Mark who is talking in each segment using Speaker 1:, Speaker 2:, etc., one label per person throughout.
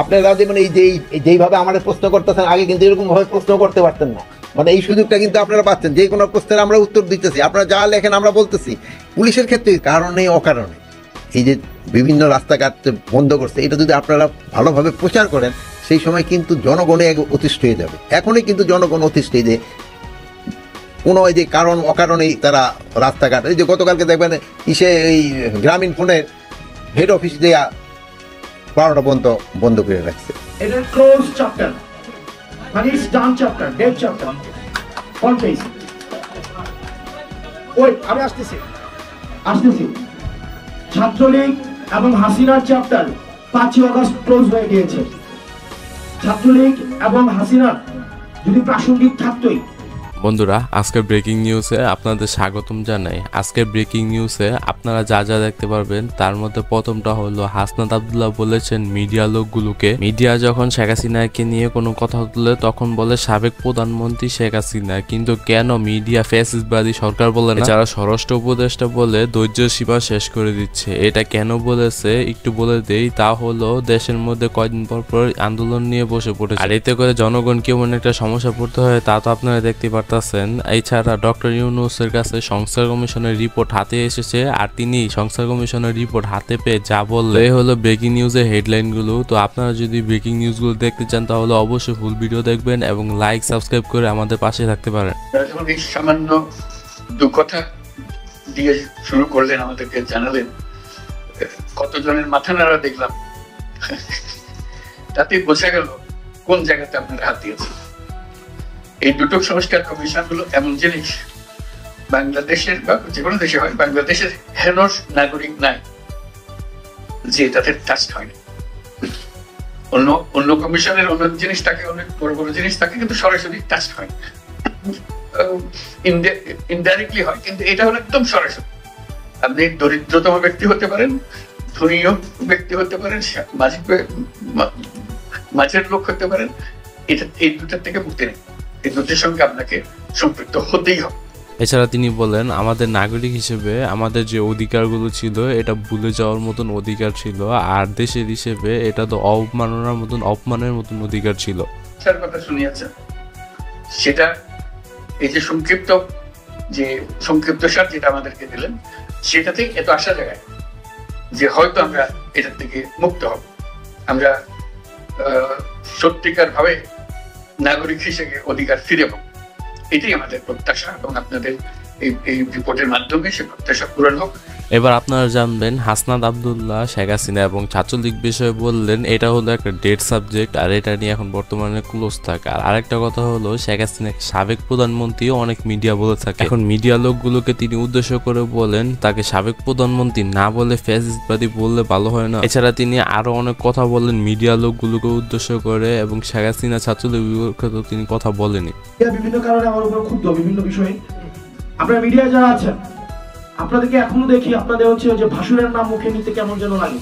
Speaker 1: আপনারা যেমন যেইভাবে আমাদের প্রশ্ন করতেছেন, আগে কিন্তু এরকম ভাবে প্রশ্ন করতে পারতেন না। মানে এই সুযোগটা কিন্তু আপনারা পাচ্ছেন, যে কোনো প্রশ্নের আমরা উত্তর দিতেছি, আপনারা যা লেখেন আমরা বলতেছি। পুলিশের ক্ষেত্রে কারণে অকারণে এই যে বিভিন্ন রাস্তাঘাট বন্ধ করছে, এটা যদি আপনারা ভালোভাবে প্রচার করেন, সেই সময় কিন্তু জনগণে অতিষ্ঠ হয়ে যাবে। এখনই কিন্তু জনগণ অতিষ্ঠ, যে কোনো এই যে কারণ অকারণেই তারা রাস্তাঘাট, এই যে গতকালকে দেখবেন এই গ্রামীণ ফোনের হেড অফিস দেয়া 12টা পর্যন্ত বন্ধ করে রাখছে।
Speaker 2: এটা ক্লোজ চ্যাপ্টার, মানে it's done chapter, dead chapter. কোন পেজ? ওই আমি আসতেছি। ছাত্রলীগ এবং হাসিনার চ্যাপ্টার 5 আগস্ট ক্লোজ হয়ে গিয়েছে। ছাত্রলীগ এবং হাসিনা যদি প্রাসঙ্গিক থাকতোই।
Speaker 3: বন্ধুরা, আজকের ব্রেকিং নিউজে আপনাদের স্বাগতম জানাই। আজকের ব্রেকিং নিউজে আপনারা যা যা দেখতে পারবেন তার মধ্যে প্রথমটা হলো হাসনাত আব্দুল্লাহ বলেছেন মিডিয়া লোকগুলোকে, মিডিয়া যখন শেখ হাসিনাকে নিয়ে কোনো কথা তুলে তখন বলে সাবেক প্রধানমন্ত্রী শেখ হাসিনা, কিন্তু কেন মিডিয়া ফ্যাসিস্টবাদী সরকার বলে না? যারা স্বরাষ্ট্র উপদেষ্টা বলে ধৈর্য সীমা শেষ করে দিচ্ছে। এটা কেন বলেছে একটু বলে দেই। তা হলো দেশের মধ্যে কয়েকদিন পর আন্দোলন নিয়ে বসে পড়েছে, আর এতে করে জনগণ কেমন একটা সমস্যা পড়তে হয় তা তো আপনারা দেখতে পারতেন। এছাড়া ডক্টর ইউনূসের কাছে সংস্কার কমিশনের রিপোর্ট হাতে এসেছে, আর তিনি সংস্কার কমিশনের রিপোর্ট হাতে পেয়ে যা বললে হলো ব্রেকিং নিউজের হেডলাইনগুলো। তো আপনারা যদি ব্রেকিং নিউজগুলো দেখতে চান তাহলে অবশ্যই ফুল ভিডিও দেখবেন এবং লাইক সাবস্ক্রাইব করে আমাদের পাশে থাকতে পারেন।
Speaker 4: এই সামান্য দু কথা দিয়ে শুরু করলেন, আমাদেরকে জানালেন, কতজনের মাথা নাড়া দেখলাম, তাতে বোঝা গেল কোন জায়গাতে আপনার হাত দিয়েছে। এই দুটো সংস্কার কমিশন গুলো এমন জিনিস, বাংলাদেশের বা যে কোনো দেশে হয়, বাংলাদেশের হেনস নাগরিক নাই যে তাদের টাচ হয়নি। অন্য কমিশনের অন্য জিনিস থাকে, অনেক বড় বড় জিনিস থাকে, কিন্তু সরাসরি টাচ হয়, ইনডাইরেক্টলি হয়, কিন্তু এটা হলো একদম সরাসরি। আপনি দরিদ্রতম ব্যক্তি হতে পারেন, ধনীয় ব্যক্তি হতে পারেন, মাঝের লোক হতে পারেন, এটা এই দুটার থেকে মুক্তি নেই। এই দুটির সঙ্গে আপনাকে সম্পৃক্ত হতেই হবে।
Speaker 3: এছাড়া তিনি বলেন আমাদের নাগরিক হিসেবে আমাদের যে অধিকারগুলো ছিল এটা ভুলে যাওয়ার মতন অধিকার ছিল, আর দেশের হিসেবে এটা তো অপমানের মতন অধিকার ছিল।
Speaker 4: কথা শুনিয়েছেন, সেটা এই যে সংক্ষিপ্ত সার যেটা আমাদেরকে দিলেন, সেটাতেই এত আশা জায়গায় যে হয়তো আমরা এটার থেকে মুক্ত হব, আমরা সত্যিকার ভাবে নাগরিক হিসেবে অধিকার ফিরে পাবো। এটাই আমাদের প্রত্যাশা, এবং আপনাদের এই রিপোর্টের মাধ্যমে সে প্রত্যাশা পূরণ হোক।
Speaker 3: এবার আপনারা জানবেন হাসনাত আব্দুল্লাহ শেখ হাসিনা এবং ছাত্রলীগ বিষয়ে বললেন এটা হলো একটা ডেড সাবজেক্ট, আর এটা নিয়ে এখন বর্তমানে ক্লোজ থাকে। আর আরেকটা কথা হলো শেখ হাসিনা সাবেক প্রধানমন্ত্রীও অনেক মিডিয়া বলে থাকে। এখন মিডিয়া লোকগুলোকে তিনি উদ্দেশ্য করে বলেন তাকে সাবেক প্রধানমন্ত্রী না বলে ফ্যাসিস্টবাদী বললে ভালো হয় না। এছাড়া তিনি আরো অনেক কথা বলেন মিডিয়া লোকগুলোকে উদ্দেশ্য করে, এবং শেখ হাসিনা ছাত্রলীগের ক্ষেত্রে তিনি কথা বলেনি।
Speaker 2: বিভিন্ন কারণে আমার উপর ক্ষুব্ধ বিভিন্ন বিষয়ে। আপনারা মিডিয়ায় যারা আছেন, আপনাদেরকে এখনো দেখি আপনাদের হচ্ছে যে ভাসুরের নাম মুখে নিতে কেমন যেন লাগে।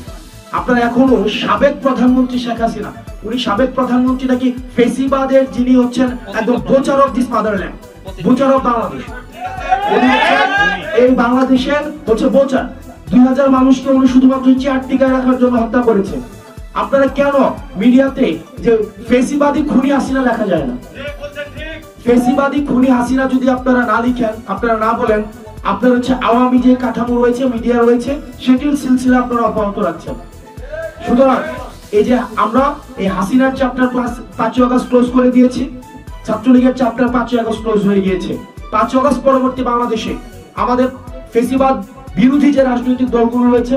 Speaker 2: আপনারা এখনো সাবেক প্রধানমন্ত্রী শেখ হাসিনা, উনি সাবেক প্রধানমন্ত্রী নাকি ফেসিবাদের, যিনি হচ্ছেন একদম বোচার of this motherland, বোচার of Bangladesh. এই বাংলাদেশের হচ্ছে বোচার। 2000 মানুষকে উনি শুধুমাত্র চেয়ার টিকায় রাখার জন্য হত্যা করেছে। আপনারা কেন মিডিয়াতে যে ফেসিবাদী খুনি হাসিনা লেখা যায় না? ফেসিবাদী খুনি হাসিনা যদি আপনারা না লিখেন, আপনারা না বলেন, আপনার হচ্ছে আওয়ামী যে কাঠামো রয়েছে, মিডিয়া রয়েছে, সেটির সিলসিলা আপনারা অব্যাহত রাখছেন। সুতরাং এই যে আমরা এই হাসিনার চ্যাপ্টার 5 আগস্ট ক্লোজ করে দিয়েছি, ছাত্রলীগের চ্যাপ্টার 5 আগস্ট ক্লোজ হয়ে গিয়েছে। 5 আগস্ট পরবর্তী বাংলাদেশে আমাদের ফেসিবাদ বিরোধী যে রাজনৈতিক দলগুলো রয়েছে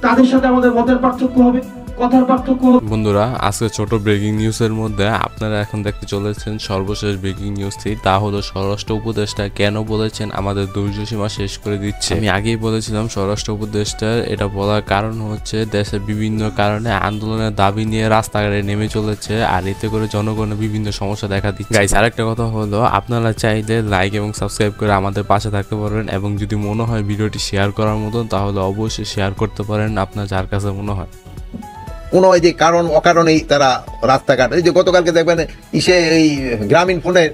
Speaker 2: তাদের সাথে আমাদের মতের পার্থক্য হবে, কথার পার্থক্য হবে।
Speaker 3: বন্ধুরা, আজকে ছোট ব্রেকিং নিউজের মধ্যে আপনারা এখন দেখতে চলেছেন সর্বশেষ ব্রেকিং নিউজটি। তা হলো স্বরাষ্ট্র উপদেষ্টা কেন বলেছেন আমাদের ধৈর্য সীমা শেষ করে দিচ্ছে। আমি আগেই বলেছিলাম স্বরাষ্ট্র উপদেষ্টার এটা বলার কারণ হচ্ছে দেশের বিভিন্ন কারণে আন্দোলনের দাবি নিয়ে রাস্তাঘাটে নেমে চলেছে, আর এতে করে জনগণের বিভিন্ন সমস্যা দেখা দিচ্ছে। গাইস, আরেকটা কথা হলো আপনারা চাইলে লাইক এবং সাবস্ক্রাইব করে আমাদের পাশে থাকতে পারেন, এবং যদি মনে হয় ভিডিওটি শেয়ার করার মতন তাহলে অবশ্যই শেয়ার করতে পারেন আপনার যার কাছে মনে হয়।
Speaker 1: কোনো এই যে কারণ অকারণেই তারা রাস্তাঘাট, এই যে গতকালকে দেখবেন এই গ্রামীণ ফোনের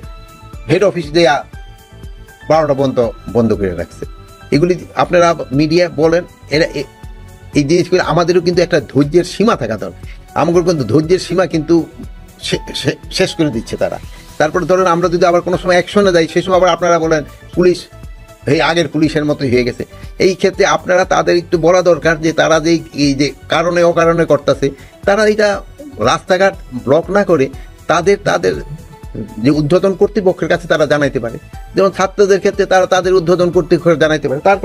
Speaker 1: হেড অফিস দেয়া 12টা পর্যন্ত বন্ধ করে রাখছে। এগুলি আপনারা মিডিয়া বলেন, এরা এই জিনিসগুলো আমাদেরও কিন্তু একটা ধৈর্যের সীমা থাকা দরকার। আমাদের কিন্তু ধৈর্যের সীমা কিন্তু শেষ করে দিচ্ছে তারা। তারপরে ধরেন আমরা যদি আবার কোনো সময় অ্যাকশনে যাই, সেই সময় আবার আপনারা বলেন পুলিশ এই আগের পুলিশের মতোই হয়ে গেছে। এই ক্ষেত্রে আপনারা তাদের একটু বলা দরকার যে তারা যে এই যে কারণে অকারণে করতেছে, তারা এটা রাস্তাঘাট ব্লক না করে তাদের যে উদ্বোধন কর্তৃপক্ষের কাছে তারা জানাইতে পারে। যেমন ছাত্রদের ক্ষেত্রে তারা তাদের উদ্বোধন কর্তৃপক্ষের জানাইতে পারে। তারপর